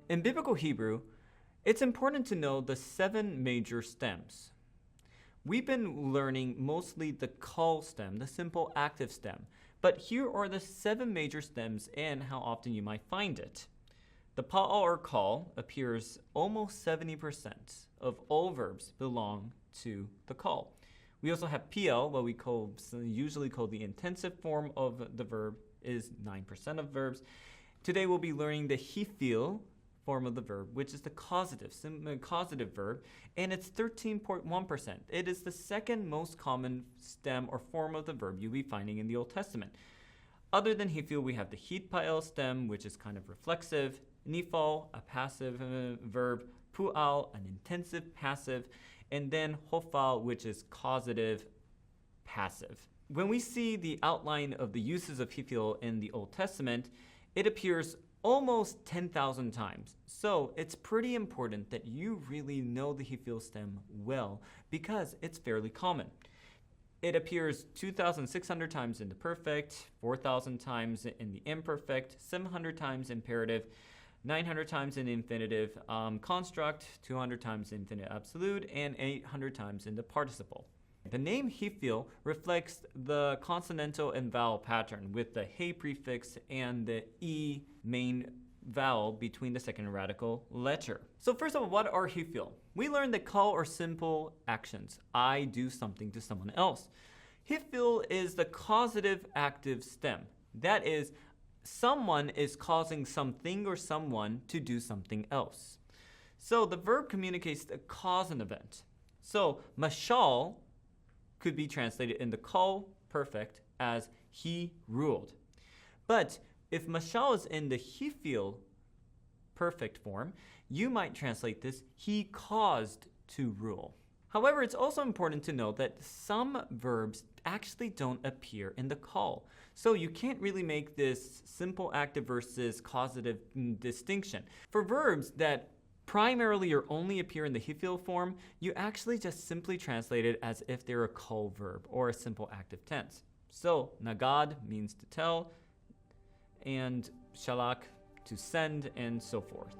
In biblical Hebrew, it's important to know the 7 major stems. We've been learning mostly the kal stem, the simple active stem, but here are the 7 major stems and how often you might find it. The pa'al or kal appears almost 70% of all verbs belong to the kal. We also have pl, what we usually call the intensive form of the verb, is 9% of verbs. Today we'll be learning the hifil form of the verb, which is the causative verb, and it's 13.1%. It is the second most common stem or form of the verb you'll be finding in the Old Testament. Other than hifil, we have the hitpael stem, which is kind of reflexive, nifal, a passive verb, pu'al, an intensive passive, and then hofal, which is causative passive. When we see the outline of the uses of hifil in the Old Testament, it appears almost 10,000 times. So it's pretty important that you really know the hifil stem well because it's fairly common. It appears 2,600 times in the perfect, 4,000 times in the imperfect, 700 times imperative, 900 times in infinitive construct, 200 times in infinitive absolute, and 800 times in the participle. The name hifil reflects the consonantal and vowel pattern with the he prefix and the e main vowel between the second radical letter. So first of all, what are hifil? We learned that kal are simple actions. I do something to someone else. Hifil is the causative active stem. That is, someone is causing something or someone to do something else. So the verb communicates the cause and event. So mashal could be translated in the kal perfect as he ruled. But if mashal is in the hifil perfect form, you might translate this he caused to rule. However, it's also important to note that some verbs actually don't appear in the kal. So you can't really make this simple active versus causative distinction. For verbs that primarily or only appear in the hifil form, you actually just simply translate it as if they're a kal verb or a simple active tense. So nagad means to tell, and shalak to send, and so forth.